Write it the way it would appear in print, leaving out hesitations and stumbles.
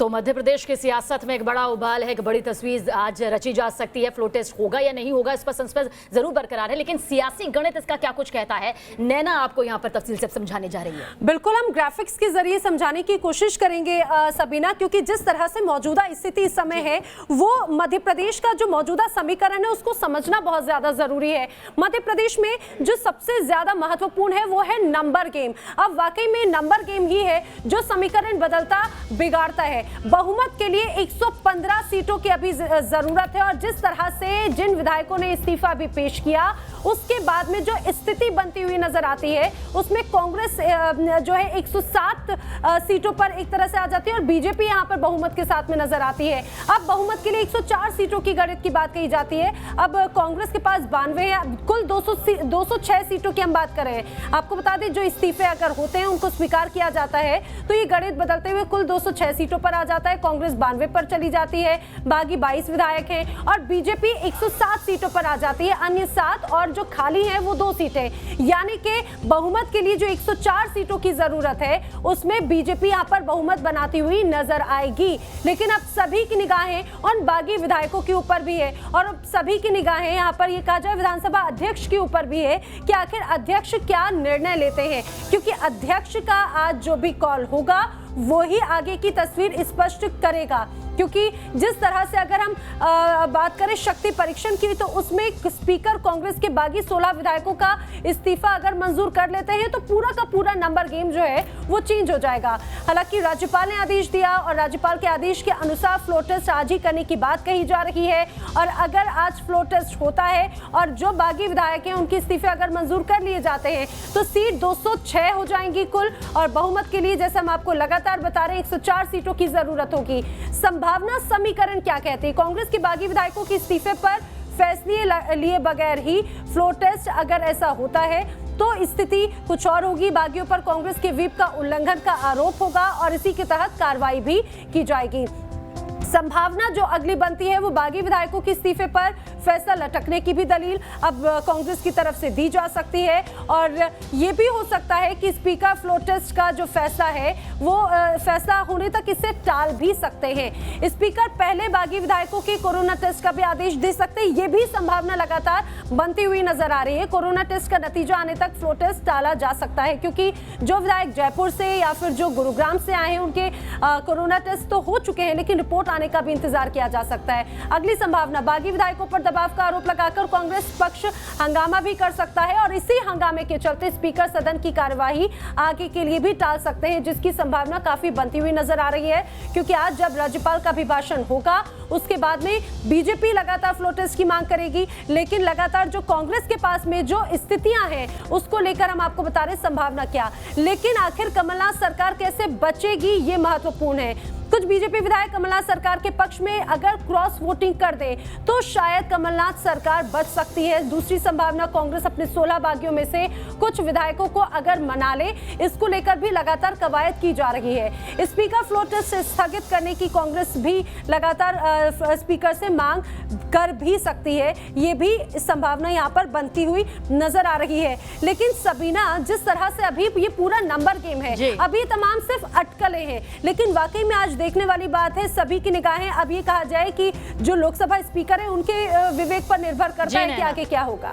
तो मध्य प्रदेश की सियासत में एक बड़ा उबाल है, एक बड़ी तस्वीर आज रची जा सकती है। फ्लो टेस्ट होगा या नहीं होगा, इस पर सस्पेंस जरूर बरकरार है, लेकिन सियासी गणित इसका क्या कुछ कहता है, नैना आपको यहाँ पर तफसील से समझाने जा रही है। बिल्कुल, हम ग्राफिक्स के जरिए समझाने की कोशिश करेंगे सबीना, क्योंकि जिस तरह से मौजूदा स्थिति इस समय है वो मध्य प्रदेश का जो मौजूदा समीकरण है उसको समझना बहुत ज्यादा जरूरी है। मध्य प्रदेश में जो सबसे ज्यादा महत्वपूर्ण है वो है नंबर गेम। अब वाकई में नंबर गेम ही है जो समीकरण बदलता बिगाड़ता है। बहुमत के लिए 115 सीटों की अभी जरूरत है, और जिस तरह से जिन विधायकों ने इस्तीफा भी पेश किया उसके बाद में जो स्थिति बनती हुई नजर आती है उसमें कांग्रेस जो है 107 सीटों पर एक तरह से आ जाती है और बीजेपी यहां पर बहुमत के साथ में नजर आती है। अब बहुमत के लिए 104 सीटों की गणित की बात कही जाती है। अब कांग्रेस के पास 92 है, कुल 206 सीटों की हम बात कर रहे हैं। आपको बता दें जो इस्तीफे अगर होते हैं उनको स्वीकार किया जाता है तो ये गणित बदलते हुए कुल 206 सीटों पर आ जाता है। कांग्रेस 92 पर चली जाती है, बाकी 22 विधायक हैं, और बीजेपी 107 सीटों पर आ जाती है। अन्य 7 और जो खाली है वो 2 सीटें, यानी कि बहुमत के लिए जो 104 सीटों की जरूरत है उसमें बीजेपी यहां पर बहुमत बनाती हुई नजर आएगी। लेकिन अब सभी की निगाहें उन बागी विधायकों के ऊपर भी है, और अब सभी की निगाहें यहां पर ये कहा जाए विधानसभा अध्यक्ष के ऊपर भी है कि आखिर अध्यक्ष क्या निर्णय लेते हैं, क्योंकि अध्यक्ष का आज जो भी कॉल होगा वो ही आगे की तस्वीर स्पष्ट करेगा। क्योंकि जिस तरह से अगर हम बात करें शक्ति परीक्षण की तो उसमें स्पीकर कांग्रेस के बागी 16 विधायकों का इस्तीफा अगर मंजूर कर लेते हैं तो पूरा का पूरा नंबर गेम जो है वो चेंज हो जाएगा। हालांकि राज्यपाल ने आदेश दिया और राज्यपाल के आदेश के अनुसार फ्लो टेस्ट आज ही करने की बात कही जा रही है, और अगर आज फ्लो टेस्ट होता है और जो बागी विधायक हैं उनके इस्तीफे अगर मंजूर कर लिए जाते हैं तो सीट 206 हो जाएंगी कुल, और बहुमत के लिए जैसे हम आपको लगातार बता रहे हैं 104 सीटों की जरूरत होगी। संभावना समीकरण क्या कहती है? कांग्रेस के बागी विधायकों के इस्तीफे पर फैसले लिए बगैर ही फ्लो टेस्ट अगर ऐसा होता है तो स्थिति कुछ और होगी। बागियों पर कांग्रेस के व्हिप का उल्लंघन का आरोप होगा और इसी के तहत कार्रवाई भी की जाएगी। संभावना जो अगली बनती है वो बागी विधायकों के इस्तीफे पर फैसला लटकने की भी दलील अब कांग्रेस की तरफ से दी जा सकती है, और ये भी हो सकता है कि स्पीकर फ्लो टेस्ट का जो फैसला है वो फैसला होने तक इसे टाल भी सकते हैं। स्पीकर पहले बागी विधायकों के कोरोना टेस्ट का भी आदेश दे सकते हैं, ये भी संभावना लगातार बनती हुई नजर आ रही है। कोरोना टेस्ट का नतीजा आने तक फ्लो टेस्ट टाला जा सकता है, क्योंकि जो विधायक जयपुर से या फिर जो गुरुग्राम से आए हैं उनके कोरोना टेस्ट तो हो चुके हैं, लेकिन रिपोर्ट आने का भी इंतजार किया जा सकता है। अगली संभावना बागी विधायकों पर दबाव का आरोप लगाकर कांग्रेस पक्ष हंगामा भी कर सकता है, और इसी हंगामे के चलते स्पीकर सदन की कार्यवाही आगे के लिए भी टाल सकते हैं, जिसकी संभावना काफी बनती हुई नजर आ रही है। क्योंकि आज जब राज्यपाल का अभिभाषण होगा उसके बाद में बीजेपी लगातार फ्लो टेस्ट की मांग करेगी, लेकिन लगातार जो कांग्रेस के पास में जो स्थितियां हैं उसको लेकर हम आपको बता रहे संभावना क्या, लेकिन आखिर कमलनाथ सरकार कैसे बचेगी ये महत्वपूर्ण है। कुछ बीजेपी विधायक कमलनाथ सरकार के पक्ष में अगर क्रॉस वोटिंग कर दे तो शायद कमलनाथ सरकार बच सकती है। दूसरी संभावना कांग्रेस अपने 16 बागियों में से कुछ विधायकों को अगर मना ले, इसको लेकर भी लगातार कवायद की जा रही है। स्पीकर फ्लो टेस्ट स्थगित करने की कांग्रेस भी लगातार स्पीकर से मांग कर भी सकती है, ये भी संभावना यहाँ पर बनती हुई नजर आ रही है। लेकिन सबीना, जिस तरह से अभी ये पूरा नंबर गेम है, अभी तमाम सिर्फ अटकलें हैं, लेकिन वाकई में आज देखने वाली बात है सभी की निगाहें अब ये कहा जाए कि जो लोकसभा स्पीकर है उनके विवेक पर निर्भर करता है कि आगे क्या होगा।